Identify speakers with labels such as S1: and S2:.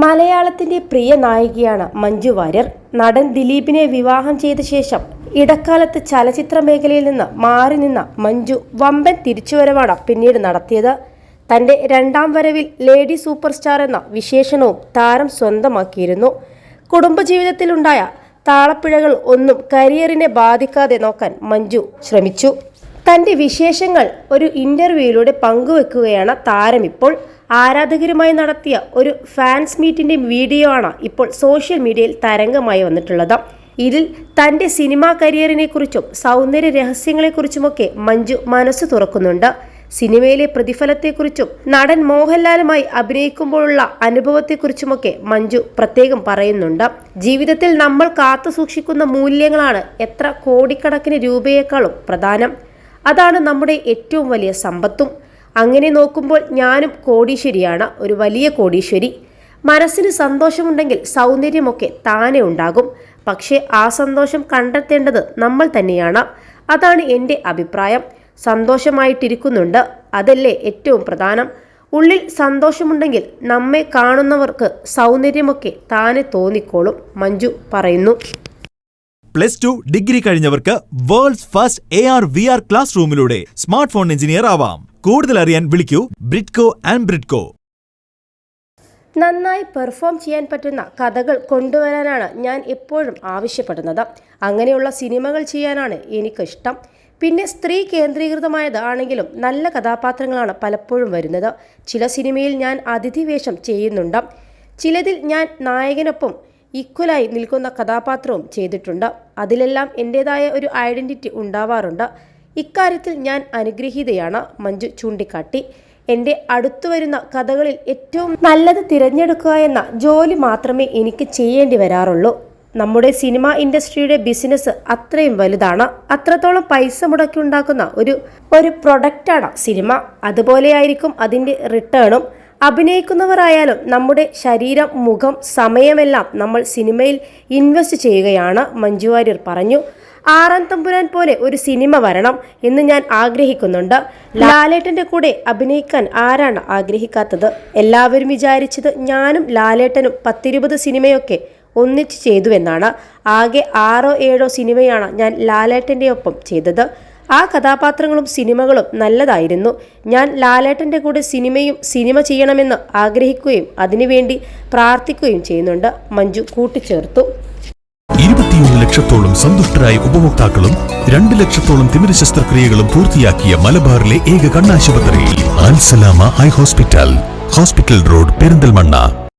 S1: മലയാളത്തിന്റെ പ്രിയ നായികയാണ് മഞ്ജു വാര്യർ. നടൻ ദിലീപിനെ വിവാഹം ചെയ്ത ശേഷം ഇടക്കാലത്ത് ചലച്ചിത്ര മേഖലയിൽ നിന്ന് മാറി നിന്ന മഞ്ജു വമ്പൻ തിരിച്ചുവരവാണ് പിന്നീട് നടത്തിയത്. തന്റെ രണ്ടാം വരവിൽ ലേഡി സൂപ്പർ സ്റ്റാർ എന്ന വിശേഷണവും താരം സ്വന്തമാക്കിയിരുന്നു. കുടുംബജീവിതത്തിലുണ്ടായ താളപ്പിഴകൾ ഒന്നും കരിയറിനെ ബാധിക്കാതെ നോക്കാൻ മഞ്ജു ശ്രമിച്ചു. തന്റെ വിശേഷങ്ങൾ ഒരു ഇന്റർവ്യൂയിലൂടെ പങ്കുവെക്കുകയാണ് താരം ഇപ്പോൾ. ആരാധകരുമായി നടത്തിയ ഒരു ഫാൻസ് മീറ്റിന്റെ വീഡിയോ ആണ് ഇപ്പോൾ സോഷ്യൽ മീഡിയയിൽ തരംഗമായി വന്നിട്ടുള്ളത്. ഇതിൽ തന്റെ സിനിമാ കരിയറിനെ കുറിച്ചും സൗന്ദര്യ രഹസ്യങ്ങളെക്കുറിച്ചുമൊക്കെ മഞ്ജു മനസ്സ് തുറക്കുന്നുണ്ട്. സിനിമയിലെ പ്രതിഫലത്തെക്കുറിച്ചും നടൻ മോഹൻലാലുമായി അഭിനയിക്കുമ്പോഴുള്ള അനുഭവത്തെക്കുറിച്ചുമൊക്കെ മഞ്ജു പ്രത്യേകം പറയുന്നുണ്ട്. ജീവിതത്തിൽ നമ്മൾ കാത്തു സൂക്ഷിക്കുന്ന മൂല്യങ്ങളാണ് എത്ര കോടിക്കണക്കിന് രൂപയേക്കാളും പ്രധാനം. അതാണ് നമ്മുടെ ഏറ്റവും വലിയ സമ്പത്തും. അങ്ങനെ നോക്കുമ്പോൾ ഞാനും കോടീശ്വരിയാണ്, ഒരു വലിയ കോടീശ്വരി. മനസ്സിന് സന്തോഷമുണ്ടെങ്കിൽ സൗന്ദര്യമൊക്കെ താനെ ഉണ്ടാകും. പക്ഷേ ആ സന്തോഷം കണ്ടെത്തേണ്ടത് നമ്മൾ തന്നെയാണ്. അതാണ് എൻ്റെ അഭിപ്രായം. സന്തോഷമായിട്ടിരിക്കുന്നുണ്ട്, അതല്ലേ ഏറ്റവും പ്രധാനം. ഉള്ളിൽ സന്തോഷമുണ്ടെങ്കിൽ നമ്മെ കാണുന്നവർക്ക് സൗന്ദര്യമൊക്കെ താനെ തോന്നിക്കോളും, മഞ്ജു പറയുന്നു.
S2: +2 ഡിഗ്രി കഴിഞ്ഞവർക്ക് വേൾഡ്സ് ഫസ്റ്റ് AR/VR ക്ലാസ് റൂമിലൂടെ സ്മാർട്ട് ഫോൺ എഞ്ചിനീയർ ആവാം. കൂടുതൽ അറിയാൻ വിളിക്കൂ ബ്രിഡ്കോ ആൻഡ് ബ്രിഡ്കോ.
S1: നന്നായി പെർഫോം ചെയ്യാൻ പറ്റുന്ന കഥകൾ കൊണ്ടുവരാനാണ് ഞാൻ എപ്പോഴും ആവശ്യപ്പെടുന്നത്. അങ്ങനെയുള്ള സിനിമകൾ ചെയ്യാനാണ് എനിക്കിഷ്ടം. പിന്നെ സ്ത്രീ കേന്ദ്രീകൃതമായതാണെങ്കിലും നല്ല കഥാപാത്രങ്ങളാണ് പലപ്പോഴും വരുന്നത്. ചില സിനിമയിൽ ഞാൻ അതിഥി വേഷം ചെയ്യുന്നുണ്ട്. ചിലതിൽ ഞാൻ നായകനൊപ്പം ഈക്വലായി നിൽക്കുന്ന കഥാപാത്രവും ചെയ്തിട്ടുണ്ട്. അതിലെല്ലാം എൻ്റേതായ ഒരു ഐഡൻറ്റിറ്റി ഉണ്ടാവാറുണ്ട്. ഇക്കാര്യത്തിൽ ഞാൻ അനുഗ്രഹീതയാണ്, മഞ്ജു ചൂണ്ടിക്കാട്ടി. എൻ്റെ അടുത്തു വരുന്ന കഥകളിൽ ഏറ്റവും നല്ലത് തിരഞ്ഞെടുക്കുക എന്ന ജോലി മാത്രമേ എനിക്ക് ചെയ്യേണ്ടി വരാറുള്ളൂ. നമ്മുടെ സിനിമ ഇൻഡസ്ട്രിയുടെ ബിസിനസ് അത്രയും വലുതാണ്. അത്രത്തോളം പൈസ മുടക്കി ഉണ്ടാക്കുന്ന ഒരു പ്രൊഡക്റ്റാണ് സിനിമ. അതുപോലെയായിരിക്കും അതിൻ്റെ റിട്ടേണും. അഭിനയിക്കുന്നവരായാലും നമ്മുടെ ശരീരം, മുഖം, സമയമെല്ലാം നമ്മൾ സിനിമയിൽ ഇൻവെസ്റ്റ് ചെയ്യുകയാണ്, മഞ്ജു വാര്യർ പറഞ്ഞു. ആറാം തമ്പുരാൻ പോലെ ഒരു സിനിമ വരണം എന്ന് ഞാൻ ആഗ്രഹിക്കുന്നുണ്ട്. ലാലേട്ടൻ്റെ കൂടെ അഭിനയിക്കാൻ ആരാണ് ആഗ്രഹിക്കാത്തത്? എല്ലാവരും വിചാരിച്ചത് ഞാനും ലാലേട്ടനും 10-20 സിനിമയൊക്കെ ഒന്നിച്ച് ചെയ്തുവെന്നാണ്. ആകെ 6-7 സിനിമയാണ് ഞാൻ ലാലേട്ടൻ്റെ ഒപ്പം ചെയ്തത്. ആ കഥാപാത്രങ്ങളും സിനിമകളും നല്ലതായിരുന്നു. ഞാൻ ലാലേട്ടൻ്റെ കൂടെ സിനിമ ചെയ്യണമെന്ന് ആഗ്രഹിക്കുകയും അതിനുവേണ്ടി പ്രാർത്ഥിക്കുകയും ചെയ്യുന്നുണ്ട്, മഞ്ജു കൂട്ടിച്ചേർത്തു.
S3: 21 ലക്ഷത്തോളം സന്തുഷ്ടരായ ഉപഭോക്താക്കളും 2 ലക്ഷത്തോളം തിമിര ശസ്ത്രക്രിയകളും പൂർത്തിയാക്കിയ മലബാറിലെ ഏക കണ്ണാശുപത്രി അൽ സലാമ ഹൈ ഹോസ്പിറ്റൽ റോഡ്, പെരിന്തൽമണ്ണ.